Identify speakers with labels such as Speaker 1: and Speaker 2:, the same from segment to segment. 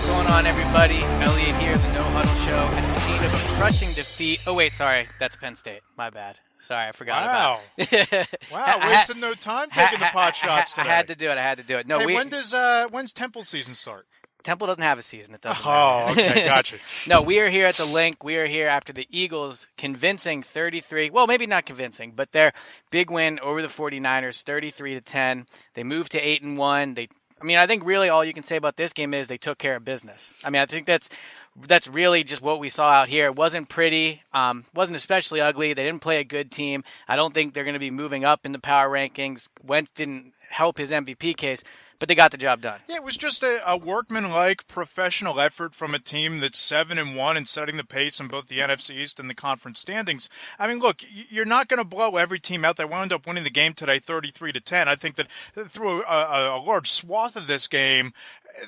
Speaker 1: What's going on, everybody? Eliot here, the No Huddle Show, at the scene of a crushing defeat. Oh, wait, sorry. That's Penn State. My bad. Sorry, I forgot about it.
Speaker 2: Wow, wasting no time taking the pot shots today.
Speaker 1: I had to do it. No,
Speaker 2: hey, when's Temple season start?
Speaker 1: Temple doesn't have a season. It doesn't
Speaker 2: matter. Okay, gotcha.
Speaker 1: No, we are here at the Link. We are here after the Eagles convincing 33. Well, maybe not convincing, but their big win over the 49ers, 33-10. They moved to 8-1. I think really all you can say about this game is they took care of business. I think that's really just what we saw out here. It wasn't pretty, wasn't especially ugly. They didn't play a good team. I don't think they're going to be moving up in the power rankings. Wentz didn't help his MVP case, but they got the job done.
Speaker 2: Yeah, it was just a workmanlike, professional effort from a team that's 7-1 and setting the pace in both the NFC East and the conference standings. Look, you're not going to blow every team out. They wound up winning the game today 33-10. I think that through a large swath of this game,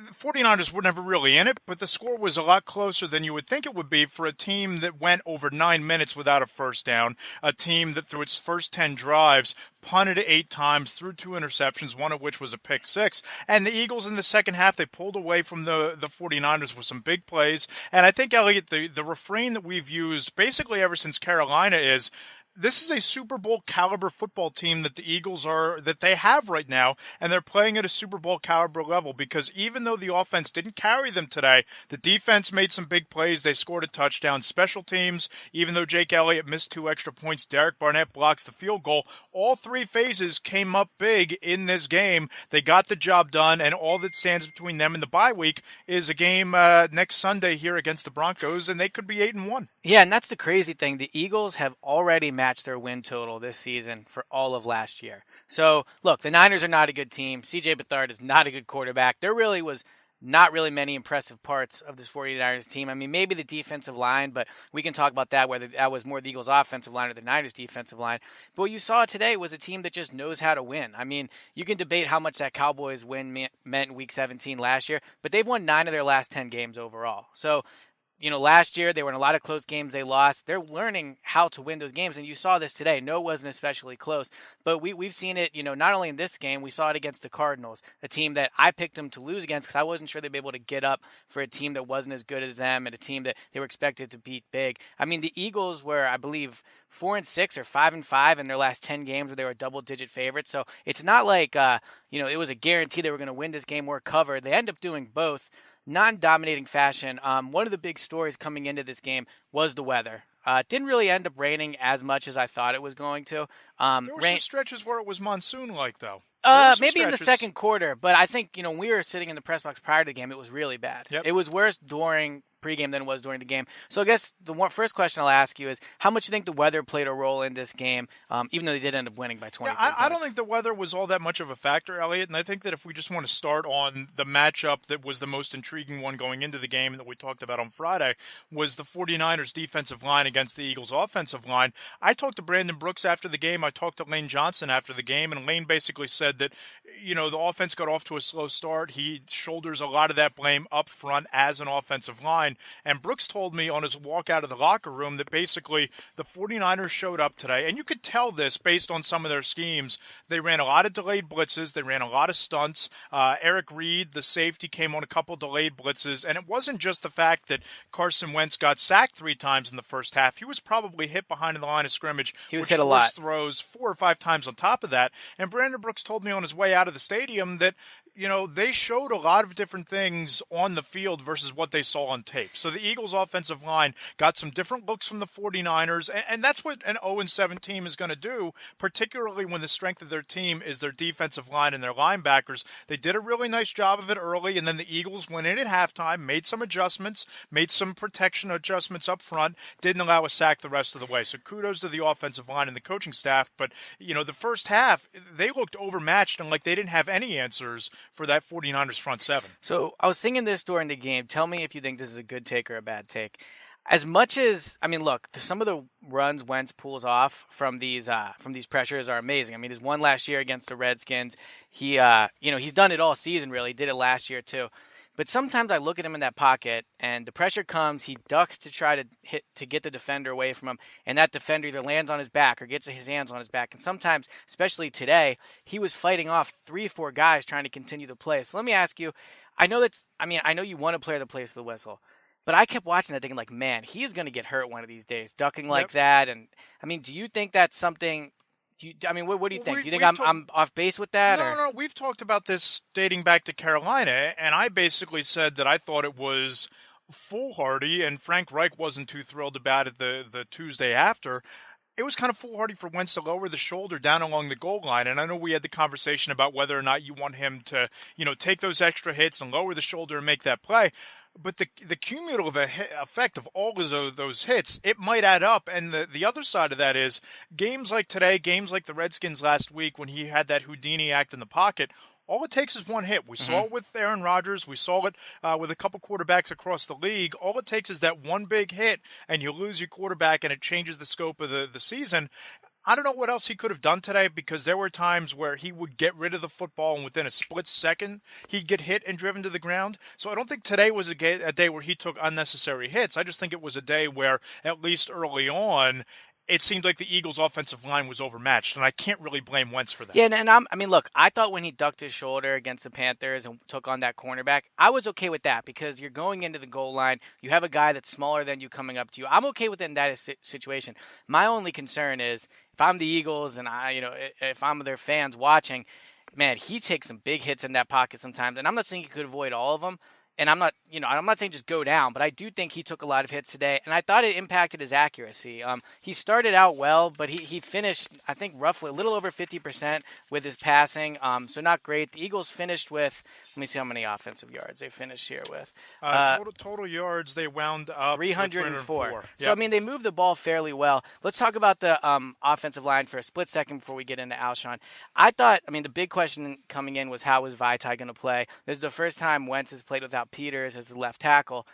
Speaker 2: the 49ers were never really in it, but the score was a lot closer than you would think it would be for a team that went over 9 minutes without a first down, a team that through its first 10 drives punted 8 times, threw 2 interceptions, one of which was a pick six. And the Eagles in the second half, they pulled away from the 49ers with some big plays. And I think, Eliot, the refrain that we've used basically ever since Carolina is, this is a Super Bowl caliber football team that the Eagles that they have right now, and they're playing at a Super Bowl caliber level because even though the offense didn't carry them today, the defense made some big plays. They scored a touchdown. Special teams, even though Jake Elliott missed 2 extra points, Derek Barnett blocks the field goal. All 3 phases came up big in this game. They got the job done, and all that stands between them and the bye week is a game next Sunday here against the Broncos, and they could be 8-1.
Speaker 1: Yeah, and that's the crazy thing. The Eagles have already matched their win total this season for all of last year. So, look, the Niners are not a good team. C.J. Beathard is not a good quarterback. There really was not really many impressive parts of this 49ers team. Maybe the defensive line, but we can talk about that, whether that was more the Eagles' offensive line or the Niners' defensive line. But what you saw today was a team that just knows how to win. You can debate how much that Cowboys win meant in Week 17 last year, but they've won 9 of their last 10 games overall. So, last year they were in a lot of close games they lost. They're learning how to win those games, and you saw this today. No, it wasn't especially close, but we've seen it, not only in this game, we saw it against the Cardinals, a team that I picked them to lose against because I wasn't sure they'd be able to get up for a team that wasn't as good as them and a team that they were expected to beat big. The Eagles were, I believe, 4-6 or 5-5 in their last 10 games where they were double-digit favorites. So it's not like, it was a guarantee they were going to win this game or cover. They end up doing both. Non-dominating fashion. One of the big stories coming into this game was the weather. It didn't really end up raining as much as I thought it was going to.
Speaker 2: There were some stretches where it was monsoon-like, though.
Speaker 1: Maybe in the second quarter, but I think, when we were sitting in the press box prior to the game, it was really bad.
Speaker 2: Yep.
Speaker 1: It was worse during pregame than it was during the game. So I guess the first question I'll ask you is, how much do you think the weather played a role in this game, even though they did end up winning by 20 points?
Speaker 2: I don't think the weather was all that much of a factor, Eliot, and I think that if we just want to start on the matchup that was the most intriguing one going into the game that we talked about on Friday, was the 49ers defensive line against the Eagles offensive line. I talked to Brandon Brooks after the game. I talked to Lane Johnson after the game, and Lane basically said that, the offense got off to a slow start. He shoulders a lot of that blame up front as an offensive line. And Brooks told me on his walk out of the locker room that basically the 49ers showed up today. And you could tell this based on some of their schemes. They ran a lot of delayed blitzes. They ran a lot of stunts. Eric Reed, the safety, came on a couple delayed blitzes. And it wasn't just the fact that Carson Wentz got sacked 3 times in the first half. He was probably hit behind the line of scrimmage.
Speaker 1: He was hit a lot.
Speaker 2: Throws 4 or 5 times on top of that. And Brandon Brooks told me on his way out of the stadium that, they showed a lot of different things on the field versus what they saw on tape. So the Eagles offensive line got some different looks from the 49ers, and that's what an 0-7 team is going to do, particularly when the strength of their team is their defensive line and their linebackers. They did a really nice job of it early, and then the Eagles went in at halftime, made some adjustments, made some protection adjustments up front, didn't allow a sack the rest of the way. So kudos to the offensive line and the coaching staff, but, the first half, they looked overmatched and like they didn't have any answers for that 49ers front seven.
Speaker 1: So I was thinking this during the game. Tell me if you think this is a good take or a bad take. As much as, look, some of the runs Wentz pulls off from these pressures are amazing. His one last year against the Redskins. He's done it all season really. He did it last year too. But sometimes I look at him in that pocket, and the pressure comes. He ducks to try to get the defender away from him, and that defender either lands on his back or gets his hands on his back. And sometimes, especially today, he was fighting off 3-4 guys trying to continue the play. So let me ask you, I know I know you want a player that plays the whistle, but I kept watching that thinking like, man, he's going to get hurt one of these days, ducking like
Speaker 2: Yep.
Speaker 1: that. And I mean, do you think that's something? What do you
Speaker 2: Well,
Speaker 1: think? Do you think I'm off base with that?
Speaker 2: No, no, we've talked about this dating back to Carolina, and I basically said that I thought it was foolhardy, and Frank Reich wasn't too thrilled about it the Tuesday after. It was kind of foolhardy for Wentz to lower the shoulder down along the goal line, and I know we had the conversation about whether or not you want him to, take those extra hits and lower the shoulder and make that play. But the cumulative effect of all of those hits, it might add up. And the other side of that is games like today, games like the Redskins last week when he had that Houdini act in the pocket, all it takes is one hit. We saw it with Aaron Rodgers. We saw it with a couple quarterbacks across the league. All it takes is that one big hit, and you lose your quarterback, and it changes the scope of the season. I don't know what else he could have done today because there were times where he would get rid of the football and within a split second he'd get hit and driven to the ground. So I don't think today was a day where he took unnecessary hits. I just think it was a day where, at least early on, it seemed like the Eagles' offensive line was overmatched, and I can't really blame Wentz for that.
Speaker 1: Yeah, and look, I thought when he ducked his shoulder against the Panthers and took on that cornerback, I was okay with that because you're going into the goal line. You have a guy that's smaller than you coming up to you. I'm okay with it in that situation. My only concern is if I'm the Eagles and if I'm their fans watching, man, he takes some big hits in that pocket sometimes, and I'm not saying he could avoid all of them. And I'm not saying just go down, but I do think he took a lot of hits today, and I thought it impacted his accuracy. He started out well, but he finished, I think, roughly a little over 50% with his passing, so not great. The Eagles finished with, let me see how many offensive yards they finished here with.
Speaker 2: Total yards, they wound up
Speaker 1: 304.
Speaker 2: Yep.
Speaker 1: So, they moved the ball fairly well. Let's talk about the offensive line for a split second before we get into Alshon. I thought, the big question coming in was how was Vaitai going to play? This is the first time Wentz has played without Peters as his left tackle.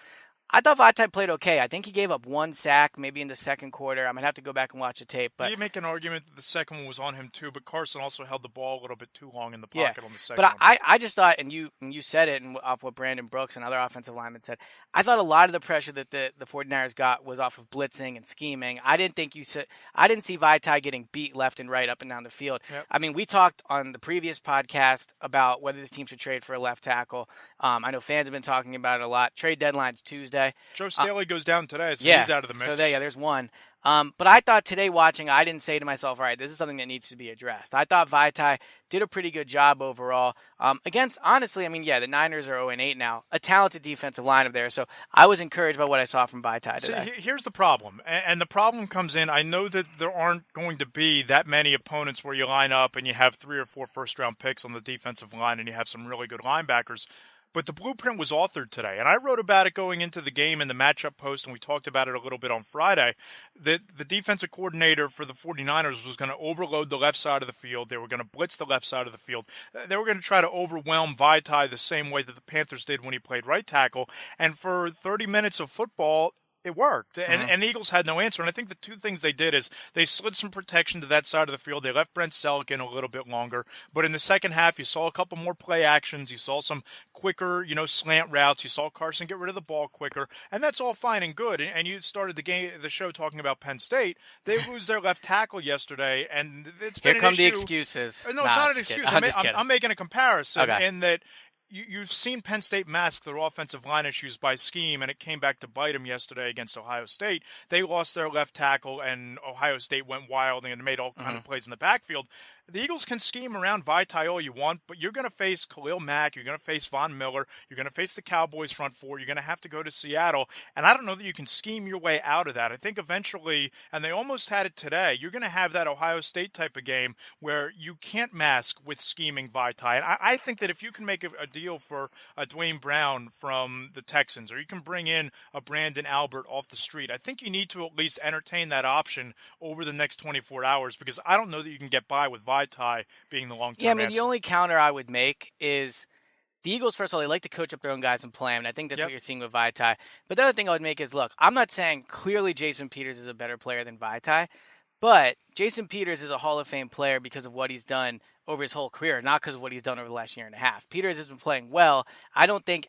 Speaker 1: I thought Vaitai played okay. I think he gave up one sack maybe in the second quarter. I'm going to have to go back and watch the tape. But
Speaker 2: you make an argument that the second one was on him too, but Carson also held the ball a little bit too long in the pocket on the second
Speaker 1: one.
Speaker 2: But
Speaker 1: I just thought, and you said it, and off what Brandon Brooks and other offensive linemen said, I thought a lot of the pressure that the 49ers got was off of blitzing and scheming. I didn't see Vaitai getting beat left and right up and down the field.
Speaker 2: Yep.
Speaker 1: We talked on the previous podcast about whether this team should trade for a left tackle. I know fans have been talking about it a lot. Trade deadline's Tuesday.
Speaker 2: Joe Staley goes down today, so he's out of the mix.
Speaker 1: So there's one. But I thought today watching, I didn't say to myself, all right, this is something that needs to be addressed. I thought Vaitai did a pretty good job overall. Honestly, the Niners are 0-8 now. A talented defensive line up there. So I was encouraged by what I saw from Vaitai today.
Speaker 2: See, here's the problem. And the problem comes in, I know that there aren't going to be that many opponents where you line up and you have 3 or 4 first-round picks on the defensive line and you have some really good linebackers. But the blueprint was authored today, and I wrote about it going into the game in the matchup post, and we talked about it a little bit on Friday, that the defensive coordinator for the 49ers was going to overload the left side of the field. They were going to blitz the left side of the field. They were going to try to overwhelm Vaitai the same way that the Panthers did when he played right tackle. And for 30 minutes of football, it worked, and the Eagles had no answer. And I think the two things they did is they slid some protection to that side of the field. They left Brent Selleck in a little bit longer. But in the second half, you saw a couple more play actions. You saw some quicker, slant routes. You saw Carson get rid of the ball quicker. And that's all fine and good. And you started the show talking about Penn State. They lose their left tackle yesterday, and it's been
Speaker 1: Here come
Speaker 2: an
Speaker 1: the
Speaker 2: issue.
Speaker 1: excuses.
Speaker 2: No, it's not an excuse. I'm making a comparison in that you've seen Penn State mask their offensive line issues by scheme, and it came back to bite them yesterday against Ohio State. They lost their left tackle, and Ohio State went wild and made all kind of plays in the backfield. The Eagles can scheme around Vaitai all you want, but you're going to face Khalil Mack, you're going to face Von Miller, you're going to face the Cowboys front four, you're going to have to go to Seattle, and I don't know that you can scheme your way out of that. I think eventually, and they almost had it today, you're going to have that Ohio State type of game where you can't mask with scheming Vaitai. And I think that if you can make a deal for a Dwayne Brown from the Texans, or you can bring in a Brandon Albert off the street, I think you need to at least entertain that option over the next 24 hours, because I don't know that you can get by with Vaitai being the long-term answer.
Speaker 1: The only counter I would make is the Eagles, first of all, they like to coach up their own guys and play them, and I think that's what you're seeing with Vaitai. But the other thing I would make is, look, I'm not saying clearly Jason Peters is a better player than Vaitai, but Jason Peters is a Hall of Fame player because of what he's done over his whole career, not because of what he's done over the last year and a half. Peters has been playing well. I think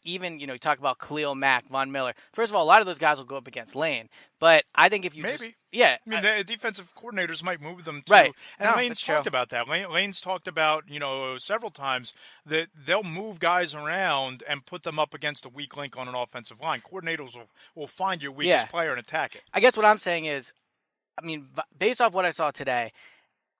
Speaker 1: even, you talk about Khalil Mack, Von Miller. First of all, a lot of those guys will go up against Lane. But I think if you
Speaker 2: Maybe.
Speaker 1: yeah.
Speaker 2: I mean, the defensive coordinators might move them too.
Speaker 1: Right.
Speaker 2: And
Speaker 1: No,
Speaker 2: Lane's talked about that. Lane's talked about, several times that they'll move guys around and put them up against a weak link on an offensive line. Coordinators will find your weakest player and attack it.
Speaker 1: I guess what I'm saying is, based off what I saw today,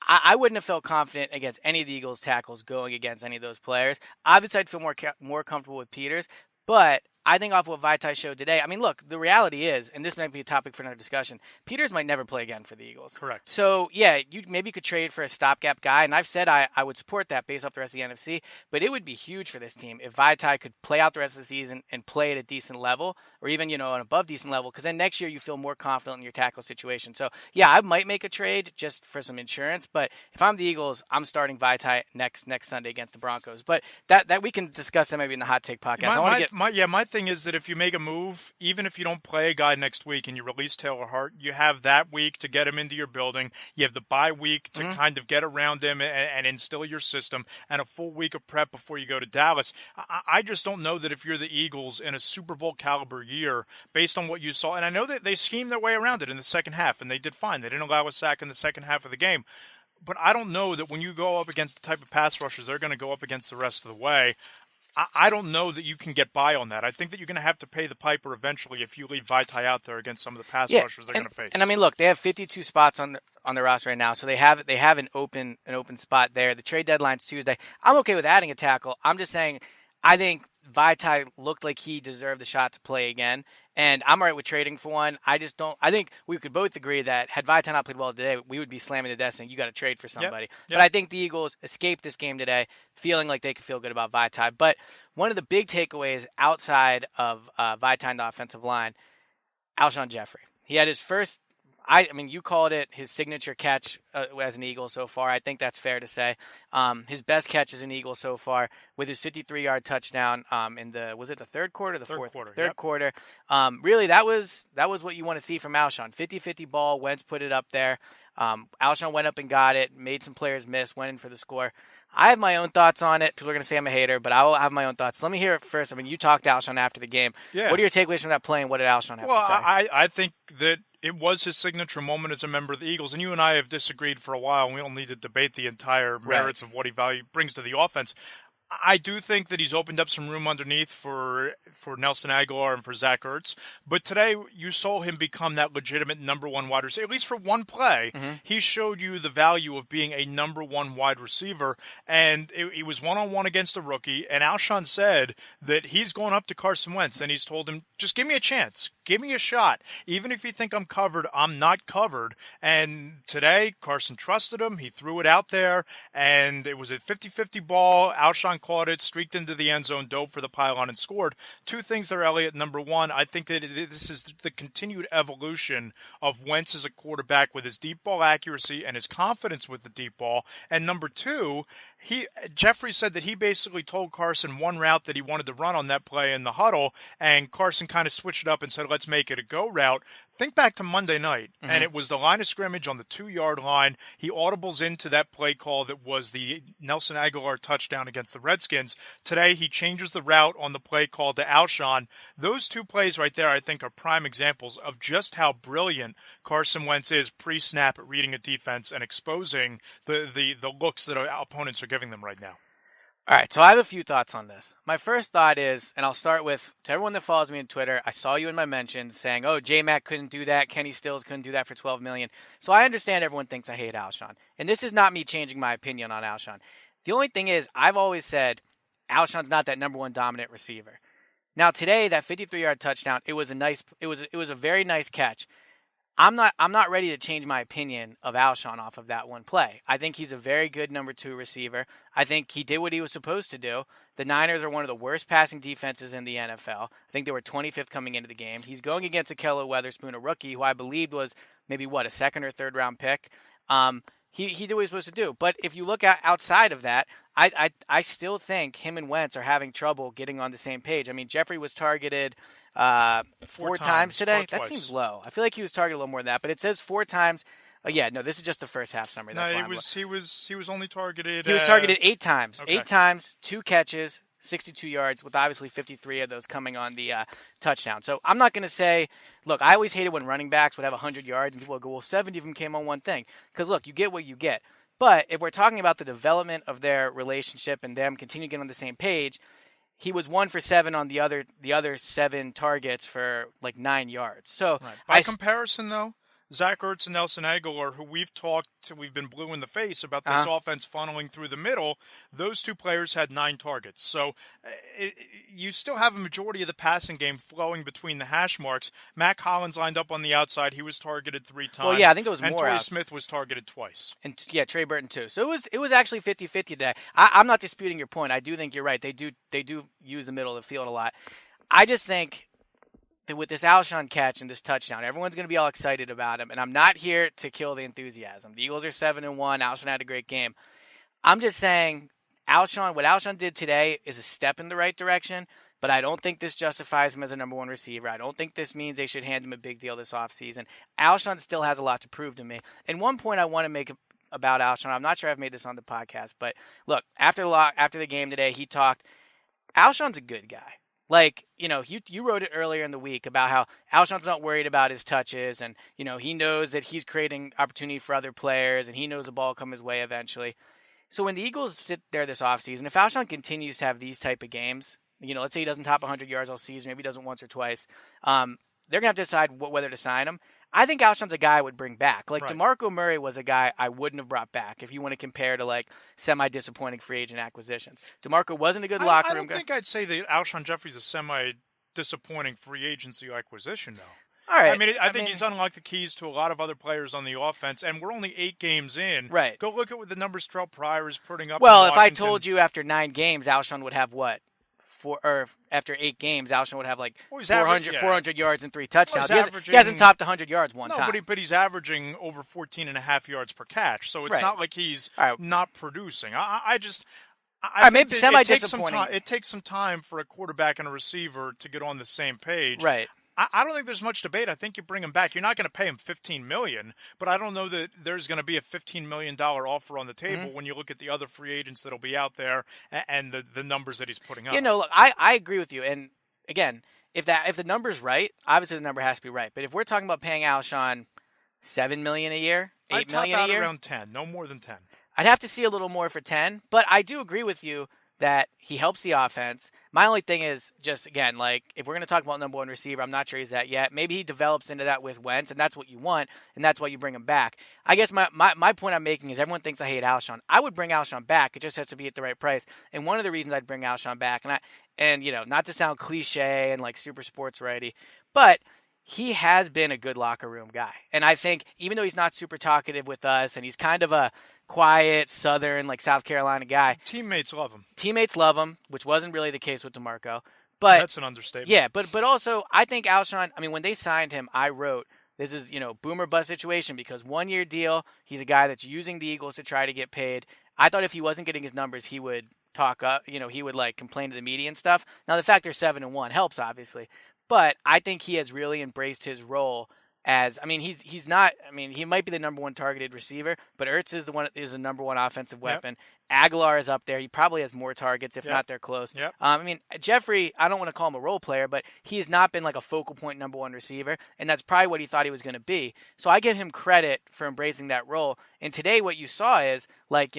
Speaker 1: I wouldn't have felt confident against any of the Eagles' tackles going against any of those players. Obviously, I'd feel more comfortable with Peters, but I think off what Vaitai showed today, look, the reality is, and this might be a topic for another discussion, Peters might never play again for the Eagles.
Speaker 2: Correct.
Speaker 1: So, yeah, you could trade for a stopgap guy, and I've said I would support that based off the rest of the NFC, but it would be huge for this team if Vaitai could play out the rest of the season and play at a decent level, or even, an above decent level, because then next year you feel more confident in your tackle situation. So, yeah, I might make a trade just for some insurance, but if I'm the Eagles, I'm starting Vaitai next Sunday against the Broncos. But that we can discuss that maybe in the Hot Take podcast.
Speaker 2: My thing is that if you make a move, even if you don't play a guy next week and you release Taylor Hart, you have that week to get him into your building. You have the bye week to kind of get around him and instill your system, and a full week of prep before you go to Dallas. I just don't know that if you're the Eagles in a Super Bowl caliber year, based on what you saw, and I know that they schemed their way around it in the second half, and they did fine. They didn't allow a sack in the second half of the game. But I don't know that when you go up against the type of pass rushers they're going to go up against the rest of the way, I don't know that you can get by on that. I think that you're going to have to pay the piper eventually if you leave Vaitai out there against some of the pass rushers they're going to face.
Speaker 1: And look, they have 52 spots on the roster right now, so they have an open spot there. The trade deadline's Tuesday. I'm okay with adding a tackle. I'm just saying, I think Vaitai looked like he deserved the shot to play again, and I'm all right with trading for one. I just don't. I think we could both agree that had Vaitai not played well today, we would be slamming the desk saying you got to trade for somebody. Yep. But I think the Eagles escaped this game today feeling like they could feel good about Vaitai. But one of the big takeaways outside of Vaitai in the offensive line, Alshon Jeffery. He had his first. You called it his signature catch as an Eagle so far. I think that's fair to say. His best catch as an Eagle so far with his 53-yard touchdown in was it the third quarter or the fourth quarter? Third quarter. Really, that was what you want to see from Alshon. 50-50 ball. Wentz put it up there. Alshon went up and got it, made some players miss, went in for the score. I have my own thoughts on it. People are going to say I'm a hater, but I will have my own thoughts. Let me hear it first. You talked to Alshon after the game. Yeah. What are your takeaways from that play, and what did Alshon have to say?
Speaker 2: Well, I think that it was his signature moment as a member of the Eagles, and you and I have disagreed for a while, and we don't need to debate the entire merits of what he brings to the offense. I do think that he's opened up some room underneath for Nelson Aguilar and for Zach Ertz. But today, you saw him become that legitimate number one wide receiver. At least for one play, he showed you the value of being a number one wide receiver. And it was one-on-one against a rookie. And Alshon said that he's going up to Carson Wentz, and he's told him, just give me a chance. Give me a shot. Even if you think I'm covered, I'm not covered. And today, Carson trusted him. He threw it out there, and it was a 50-50 ball. Alshon caught it, streaked into the end zone, dove for the pylon, and scored. Two things there, Eliot. Number one, I think that this is the continued evolution of Wentz as a quarterback with his deep ball accuracy and his confidence with the deep ball. And number two, Jeffery said that he basically told Carson one route that he wanted to run on that play in the huddle, and Carson kind of switched it up and said, let's make it a go route. Think back to Monday night, and it was the line of scrimmage on the 2-yard line. He audibles into that play call that was the Nelson Aguilar touchdown against the Redskins. Today, he changes the route on the play call to Alshon. Those two plays right there, I think, are prime examples of just how brilliant Carson Wentz is pre-snap at reading a defense and exposing the looks that opponents are giving them right now.
Speaker 1: All right, so I have a few thoughts on this. My first thought is, and I'll start with, to everyone that follows me on Twitter, I saw you in my mentions saying, J-Mac couldn't do that, Kenny Stills couldn't do that for $12 million. So I understand everyone thinks I hate Alshon. And this is not me changing my opinion on Alshon. The only thing is, I've always said Alshon's not that number one dominant receiver. Now today, that 53-yard touchdown, it was a very nice catch. I'm not ready to change my opinion of Alshon off of that one play. I think he's a very good number two receiver. I think he did what he was supposed to do. The Niners are one of the worst passing defenses in the NFL. I think they were 25th coming into the game. He's going against Akello Weatherspoon, a rookie who I believed was maybe a second or third round pick. He did what he was supposed to do. But if you look outside of that, I still think him and Wentz are having trouble getting on the same page. Jeffrey was targeted four times today. That seems low. I feel like he was targeted a little more than that, but it says 4 times. Oh yeah, no, this is just the first half summary. That's
Speaker 2: No,
Speaker 1: why
Speaker 2: he was only targeted.
Speaker 1: he was targeted 8 times.
Speaker 2: Okay.
Speaker 1: 8 times, 2 catches, 62 yards, with obviously 53 of those coming on the touchdown. So I'm not going to say, look, I always hated when running backs would have 100 yards and people would go, well, 70 of them came on one thing. Because look, you get what you get. But if we're talking about the development of their relationship and them continuing to get on the same page, he was 1 for 7 on the other 7 targets for like 9 yards. So
Speaker 2: right. By comparison, though, Zach Ertz and Nelson Aguilar, who we've been blue in the face about this offense funneling through the middle, those two players had 9 targets. So you still have a majority of the passing game flowing between the hash marks. Matt Collins lined up on the outside. He was targeted 3 times.
Speaker 1: Well, yeah, I think there was
Speaker 2: and
Speaker 1: more.
Speaker 2: And Torrey Smith was targeted twice.
Speaker 1: And yeah, Trey Burton too. So it was actually 50-50 today. I'm not disputing your point. I do think you're right. They do use the middle of the field a lot. I just think that with this Alshon catch and this touchdown, everyone's going to be all excited about him. And I'm not here to kill the enthusiasm. The Eagles are 7-1. Alshon had a great game. I'm just saying what Alshon did today is a step in the right direction, but I don't think this justifies him as a number 1 receiver. I don't think this means they should hand him a big deal this offseason. Alshon still has a lot to prove to me. And one point I want to make about Alshon, I'm not sure I've made this on the podcast, but look, after the game today, he talked. Alshon's a good guy. Like, you wrote it earlier in the week about how Alshon's not worried about his touches, and, he knows that he's creating opportunity for other players, and he knows the ball will come his way eventually. So when the Eagles sit there this offseason, if Alshon continues to have these type of games, let's say he doesn't top 100 yards all season, maybe he doesn't once or twice, they're going to have to decide whether to sign him. I think Alshon's a guy I would bring back. Like, right. DeMarco Murray was a guy I wouldn't have brought back if you want to compare to, like, semi-disappointing free agent acquisitions. DeMarco wasn't a good locker room guy.
Speaker 2: I don't think I'd say that Alshon Jeffery's a semi-disappointing free agency acquisition, though.
Speaker 1: All right.
Speaker 2: I think he's unlocked the keys to a lot of other players on the offense, and we're only 8 games in.
Speaker 1: Right.
Speaker 2: Go look at what the numbers Terrell Pryor is putting up.
Speaker 1: Well, if I told you after 9 games, Alshon would have what? After 8 games, Alshon would have like 400 yards and 3 touchdowns. He hasn't topped 100 yards one time.
Speaker 2: But he's averaging over 14.5 yards per catch, so it's not like he's not producing. I think it takes some time for a quarterback and a receiver to get on the same page.
Speaker 1: Right.
Speaker 2: I don't think there's much debate. I think you bring him back. You're not going to pay him $15 million, but I don't know that there's going to be a $15 million offer on the table when you look at the other free agents that'll be out there and the numbers that he's putting up.
Speaker 1: Look, I agree with you. And again, if the number's right, obviously the number has to be right. But if we're talking about paying Alshon $7 million a year, $8 million a year,
Speaker 2: around 10, no more than 10.
Speaker 1: I'd have to see a little more for 10. But I do agree with you that he helps the offense. My only thing is just, again, like, if we're going to talk about number 1 receiver, I'm not sure he's that yet. Maybe he develops into that with Wentz, and that's what you want, and that's why you bring him back. I guess my point I'm making is everyone thinks I hate Alshon. I would bring Alshon back. It just has to be at the right price. And one of the reasons I'd bring Alshon back, and not to sound cliche and like super sports righty, but he has been a good locker room guy. And I think even though he's not super talkative with us and he's kind of a quiet, southern, like South Carolina guy.
Speaker 2: Teammates love him,
Speaker 1: which wasn't really the case with DeMarco. But
Speaker 2: that's an understatement.
Speaker 1: Yeah, but also I think Alshon, when they signed him, I wrote, this is, boomer bust situation because 1-year deal, he's a guy that's using the Eagles to try to get paid. I thought if he wasn't getting his numbers, he would talk up, he would like complain to the media and stuff. Now the fact they're 7-1 helps obviously. But I think he has really embraced his role as, he's not, he might be the number 1 targeted receiver, but Ertz is the number 1 offensive weapon. Yep. Aguilar is up there. He probably has more targets, if not they're close.
Speaker 2: Yep.
Speaker 1: Jeffery, I don't want to call him a role player, but he has not been like a focal point number 1 receiver, and that's probably what he thought he was going to be. So I give him credit for embracing that role. And today what you saw is, like,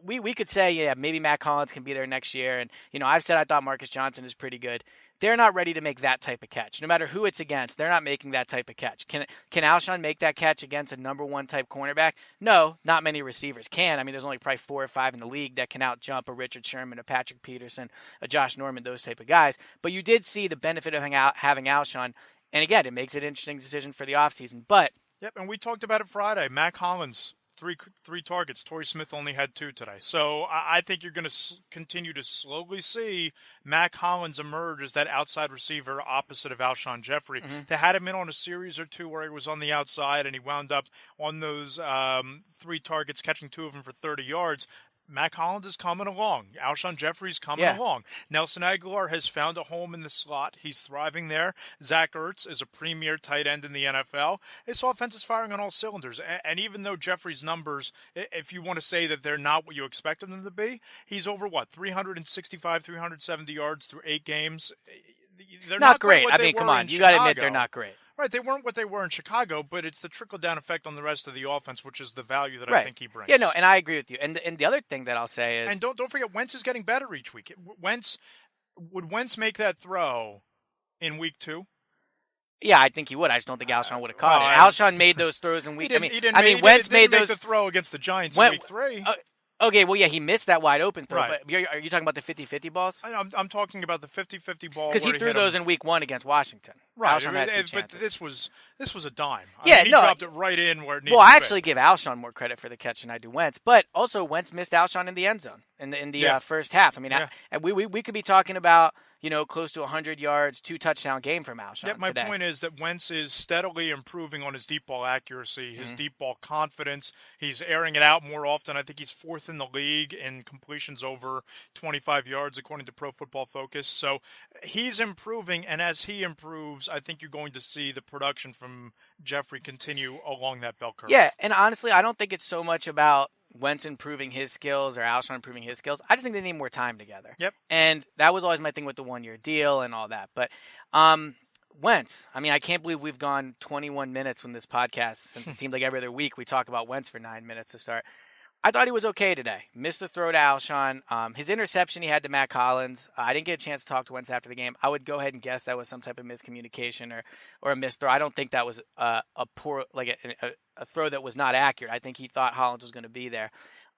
Speaker 1: we could say, yeah, maybe Matt Collins can be there next year. And, I've said I thought Marcus Johnson is pretty good. They're not ready to make that type of catch. No matter who it's against, they're not making that type of catch. Can Alshon make that catch against a number 1 type cornerback? No, not many receivers can. There's only probably 4 or 5 in the league that can out-jump a Richard Sherman, a Patrick Peterson, a Josh Norman, those type of guys. But you did see the benefit of having Alshon. And again, it makes it an interesting decision for the offseason. But
Speaker 2: yep, and we talked about it Friday. Matt Collins, three targets. Torrey Smith only had 2 today. So I think you're going to continue to slowly see Matt Collins emerge as that outside receiver opposite of Alshon Jeffery. Mm-hmm. They had him in on a series or 2 where he was on the outside, and he wound up on those 3 targets, catching 2 of them for 30 yards. Mac Hollins is coming along. Alshon Jeffery's coming
Speaker 1: Yeah.
Speaker 2: along. Nelson Aguilar has found a home in the slot. He's thriving there. Zach Ertz is a premier tight end in the NFL. This offense is firing on all cylinders. And even though Jeffery's numbers, if you want to say that they're not what you expected them to be, he's over, 365, 370 yards through 8 games. They're
Speaker 1: Not great.
Speaker 2: what
Speaker 1: I
Speaker 2: they
Speaker 1: mean,
Speaker 2: were
Speaker 1: come on.
Speaker 2: in
Speaker 1: You got to admit
Speaker 2: Chicago.
Speaker 1: they're not great.
Speaker 2: Right, they weren't what they were in Chicago, but it's the trickle-down effect on the rest of the offense, which is the value that I think he brings.
Speaker 1: Yeah, no, and I agree with you. And the other thing that I'll say is...
Speaker 2: And don't forget, Wentz is getting better each week. Would Wentz make that throw in week 2?
Speaker 1: Yeah, I think he would. I just don't think Alshon would have caught it. Alshon made those throws in week...
Speaker 2: Wentz made the throw against the Giants in week 3.
Speaker 1: Okay, well, yeah, he missed that wide open throw.
Speaker 2: Right.
Speaker 1: But are you talking about the 50-50 balls?
Speaker 2: I'm talking about the 50-50 ball.
Speaker 1: Because he threw those in week 1 against Washington.
Speaker 2: Right,
Speaker 1: Alshon had 2 chances.
Speaker 2: But this was a dime.
Speaker 1: Yeah,
Speaker 2: he dropped it right in where it needed
Speaker 1: Well, I
Speaker 2: to
Speaker 1: actually give Alshon more credit for the catch than I do Wentz. But also, Wentz missed Alshon in the end zone in the first half. I mean, we could be talking about, close to 100 yards, 2 touchdown game from Alshon
Speaker 2: Yeah, my
Speaker 1: today.
Speaker 2: point is that Wentz is steadily improving on his deep ball accuracy, his deep ball confidence. He's airing it out more often. I think he's 4th in the league in completions over 25 yards, according to Pro Football Focus. So he's improving, and as he improves, I think you're going to see the production from Jeffery continue along that bell curve.
Speaker 1: Yeah, and honestly, I don't think it's so much about Wentz improving his skills or Alshon improving his skills. I just think they need more time together.
Speaker 2: Yep.
Speaker 1: And that was always my thing with the 1-year deal and all that. But Wentz, I mean, I can't believe we've gone 21 minutes from this podcast since it seemed like every other week we talk about Wentz for 9 minutes to start. I thought he was okay today. Missed the throw to Alshon. His interception he had to Mac Hollins. I didn't get a chance to talk to Wentz after the game. I would go ahead and guess that was some type of miscommunication or a missed throw. I don't think that was a poor, like a throw that was not accurate. I think he thought Hollins was going to be there.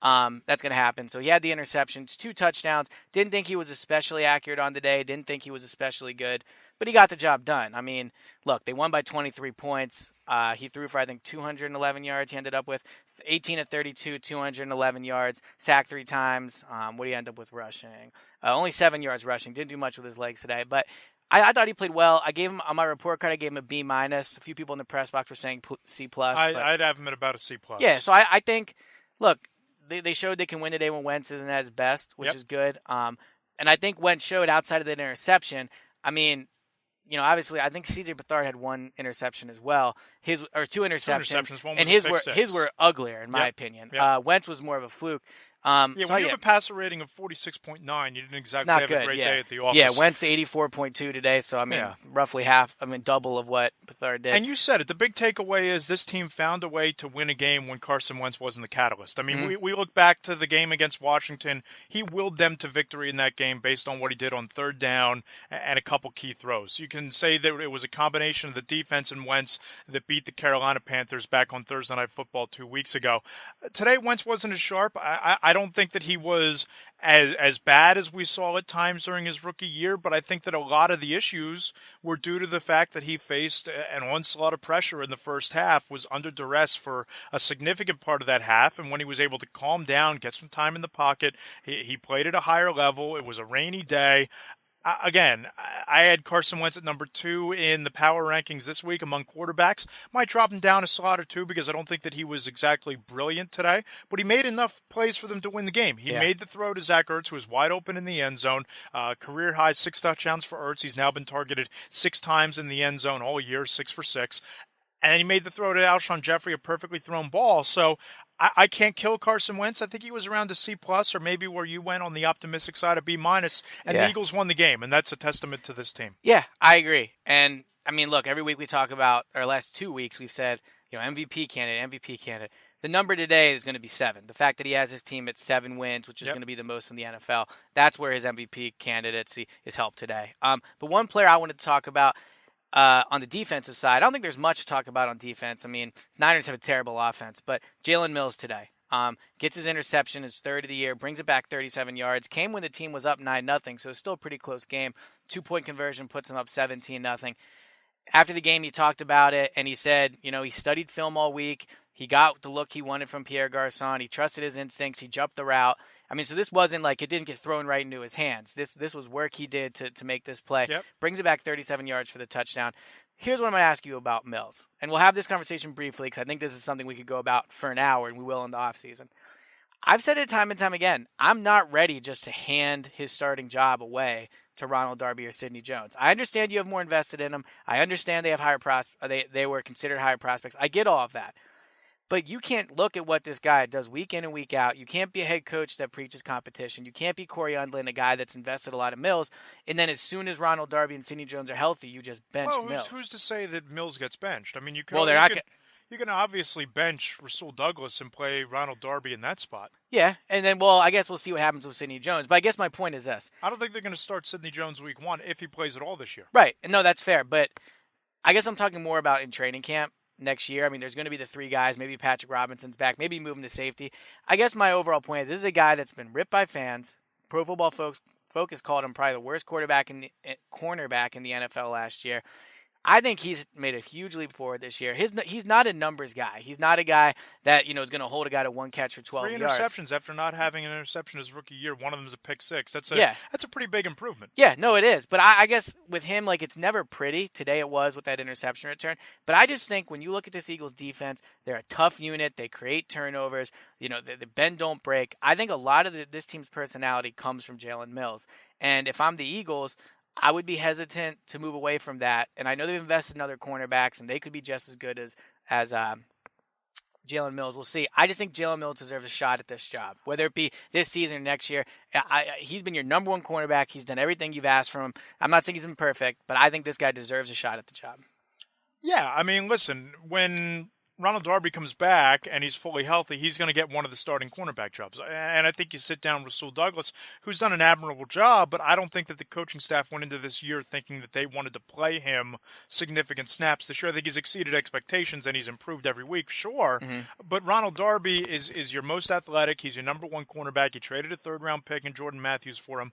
Speaker 1: That's going to happen. So he had the interceptions, 2 touchdowns. Didn't think he was especially accurate on the day. Didn't think he was especially good. But he got the job done. I mean, look, they won by 23 points. He threw for, I think, 211 yards. He ended up with 18 of 32, 211 yards, sacked 3 times. What did he end up with rushing? Only 7 yards rushing. Didn't do much with his legs today. But I thought he played well. I gave him, on my report card, I gave him a B-. A few people in the press box were saying C+.
Speaker 2: I'd have him at about a C+.
Speaker 1: Yeah, so I think, look, they showed they can win today when Wentz isn't at his best, which is good. And I think Wentz showed outside of the interception. I mean, obviously, I think C.J. Beathard had 1 interception as well. 2 interceptions.
Speaker 2: One
Speaker 1: and
Speaker 2: was
Speaker 1: his were uglier, in my opinion. Wentz was more of a fluke.
Speaker 2: When you have a passer rating of 46.9, you didn't exactly have a great day at the office.
Speaker 1: Yeah, Wentz 84.2 today, so I mean, roughly half, double of what Beathard did.
Speaker 2: And you said it, the big takeaway is this team found a way to win a game when Carson Wentz wasn't the catalyst. I mean, we look back to the game against Washington. He willed them to victory in that game based on what he did on 3rd down and a couple key throws. You can say that it was a combination of the defense and Wentz that beat the Carolina Panthers back on Thursday Night Football 2 weeks ago. Today, Wentz wasn't as sharp. I don't think that he was as bad as we saw at times during his rookie year, but I think that a lot of the issues were due to the fact that he faced an onslaught of pressure in the first half, was under duress for a significant part of that half, and when he was able to calm down, get some time in the pocket, he played at a higher level. It was a rainy day. Again, I had Carson Wentz at number 2 in the power rankings this week among quarterbacks. Might drop him down a slot or 2 because I don't think that he was exactly brilliant today, but he made enough plays for them to win the game. He made the throw to Zach Ertz, who was wide open in the end zone. Career high 6 touchdowns for Ertz. He's now been targeted 6 times in the end zone all year, 6 for 6. And he made the throw to Alshon Jeffery, a perfectly thrown ball. So I can't kill Carson Wentz. I think he was around a C+, or maybe where you went on the optimistic side of B-, and the Eagles won the game, and that's a testament to this team.
Speaker 1: Yeah, I agree. And, I mean, look, every week we talk about, or last 2 weeks we've said, MVP candidate. The number today is going to be 7. The fact that he has his team at 7 wins, which is going to be the most in the NFL, that's where his MVP candidacy is helped today. But one player I wanted to talk about, on the defensive side, I don't think there's much to talk about on defense. I mean, Niners have a terrible offense, but Jalen Mills today gets his interception, his 3rd of the year, brings it back 37 yards, came when the team was up 9-0, so it's still a pretty close game. 2-point conversion puts him up 17-0. After the game, he talked about it, and he said, he studied film all week. He got the look he wanted from Pierre Garçon. He trusted his instincts. He jumped the route. I mean, so this wasn't like it didn't get thrown right into his hands. This was work he did to make this play. Brings it back 37 yards for the touchdown. Here's what I'm going to ask you about Mills. And we'll have this conversation briefly because I think this is something we could go about for an hour, and we will in the offseason. I've said it time and time again. I'm not ready just to hand his starting job away to Ronald Darby or Sidney Jones. I understand you have more invested in them. I understand they have higher they were considered higher prospects. I get all of that. But you can't look at what this guy does week in and week out. You can't be a head coach that preaches competition. You can't be Corey Undlin, a guy that's invested a lot in Mills, and then as soon as Ronald Darby and Sidney Jones are healthy, you just bench Mills.
Speaker 2: Who's to say that Mills gets benched? I mean, you can obviously bench Rasul Douglas and play Ronald Darby in that spot.
Speaker 1: Yeah, and then, I guess we'll see what happens with Sidney Jones. But I guess my point is this.
Speaker 2: I don't think they're going to start Sidney Jones week 1 if he plays at all this year.
Speaker 1: Right. No, that's fair. But I guess I'm talking more about in training camp next year. I mean, there's going to be the 3 guys. Maybe Patrick Robinson's back. Maybe move him to safety. I guess my overall point is this is a guy that's been ripped by fans. Pro Football Focus called him probably the worst cornerback in the NFL last year. I think he's made a huge leap forward this year. He's not a numbers guy. He's not a guy that is going to hold a guy to 1 catch for 12 yards.
Speaker 2: 3 interceptions after not having an interception his rookie year. One of them is a pick 6. That's a pretty big improvement.
Speaker 1: Yeah, no, it is. But I guess with him, it's never pretty. Today it was with that interception return. But I just think when you look at this Eagles defense, they're a tough unit. They create turnovers. The bend don't break. I think a lot of this team's personality comes from Jalen Mills. And if I'm the Eagles, I would be hesitant to move away from that. And I know they've invested in other cornerbacks, and they could be just as good as Jalen Mills. We'll see. I just think Jalen Mills deserves a shot at this job, whether it be this season or next year. He's been your number 1 cornerback. He's done everything you've asked from him. I'm not saying he's been perfect, but I think this guy deserves a shot at the job.
Speaker 2: Yeah, I mean, listen, when Ronald Darby comes back and he's fully healthy, he's going to get one of the starting cornerback jobs. And I think you sit down Rasul Douglas, who's done an admirable job, but I don't think that the coaching staff went into this year thinking that they wanted to play him significant snaps this year. I think he's exceeded expectations and he's improved every week, sure. Mm-hmm. But Ronald Darby is your most athletic. He's your number 1 cornerback. You traded a 3rd-round pick in Jordan Matthews for him.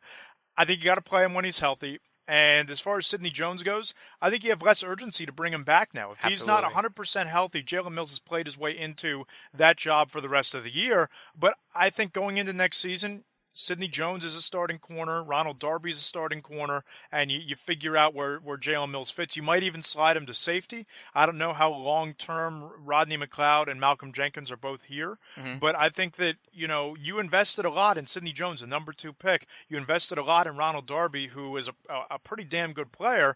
Speaker 2: I think you got to play him when he's healthy. And as far as Sidney Jones goes, I think you have less urgency to bring him back now. If he's not 100% healthy, Jalen Mills has played his way into that job for the rest of the year. But I think going into next season, Sidney Jones is a starting corner, Ronald Darby is a starting corner, and you figure out where Jalen Mills fits. You might even slide him to safety. I don't know how long-term Rodney McLeod and Malcolm Jenkins are both here, but I think that, you invested a lot in Sidney Jones, the number 2 pick. You invested a lot in Ronald Darby, who is a pretty damn good player.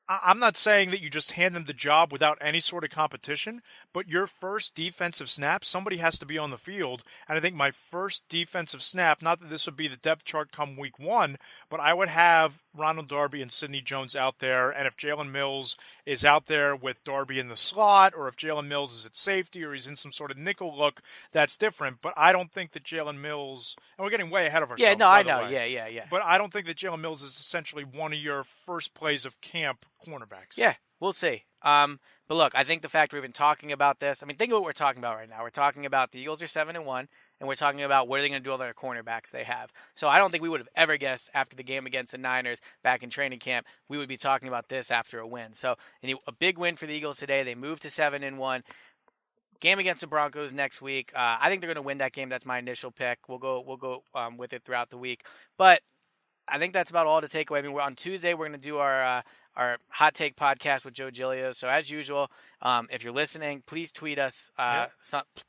Speaker 2: I'm not saying that you just hand them the job without any sort of competition, but your first defensive snap, somebody has to be on the field. And I think my first defensive snap, not that this would be the depth chart come week 1, but I would have Ronald Darby and Sidney Jones out there. And if Jalen Mills is out there with Darby in the slot, or if Jalen Mills is at safety, or he's in some sort of nickel look, that's different. But I don't think that Jalen Mills, and we're getting way ahead of ourselves.
Speaker 1: Yeah, no, I know. Yeah.
Speaker 2: But I don't think that Jalen Mills is essentially one of your first plays of camp cornerbacks.
Speaker 1: Yeah, we'll see. But look, I think the fact we've been talking about this, think of what we're talking about right now. We're talking about the Eagles are 7-1, and we're talking about what are they going to do with their cornerbacks they have. So I don't think we would have ever guessed after the game against the Niners back in training camp, we would be talking about this after a win. So a big win for the Eagles today. They moved to 7-1. Game against the Broncos next week. I think they're going to win that game. That's my initial pick. We'll go with it throughout the week. But I think that's about all to take away. On Tuesday, we're going to do our Hot Take podcast with Joe Giglio. So as usual, if you're listening, please tweet us.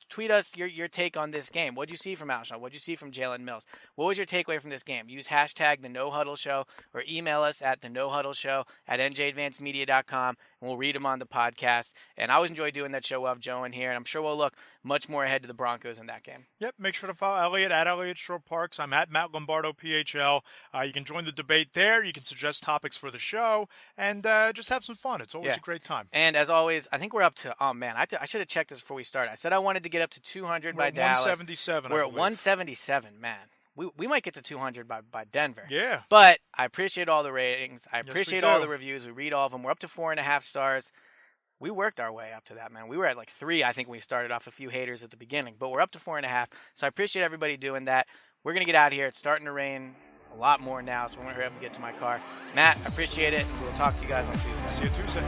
Speaker 1: Tweet us your take on this game. What did you see from Alshon? What did you see from Jalen Mills? What was your takeaway from this game? Use hashtag the No Huddle Show or email us at the No Huddle Show at njadvancedmedia.com, and we'll read them on the podcast. And I always enjoy doing that show of Joe in here, and I'm sure we'll look much more ahead to the Broncos in that game.
Speaker 2: Yep. Make sure to follow Eliot at Eliot Shorr-Parks. I'm at Matt Lombardo PHL. You can join the debate there. You can suggest topics for the show and just have some fun. It's always a great time.
Speaker 1: And as always, I think we're up to, I should have checked this before we started. I said I wanted to get up to 200 by Dallas.
Speaker 2: 177.
Speaker 1: We're at 177, man. We might get to 200 by Denver.
Speaker 2: Yeah.
Speaker 1: But I appreciate all the ratings. I appreciate all the reviews. We read all of them. We're up to 4.5 stars. We worked our way up to that, man. We were at 3, I think, when we started off. A few haters at the beginning. But we're up to 4.5. So I appreciate everybody doing that. We're going to get out of here. It's starting to rain a lot more now, so we're going to hurry up and get to my car. Matt, I appreciate it. We'll talk to you guys on Tuesday.
Speaker 2: See you Tuesday.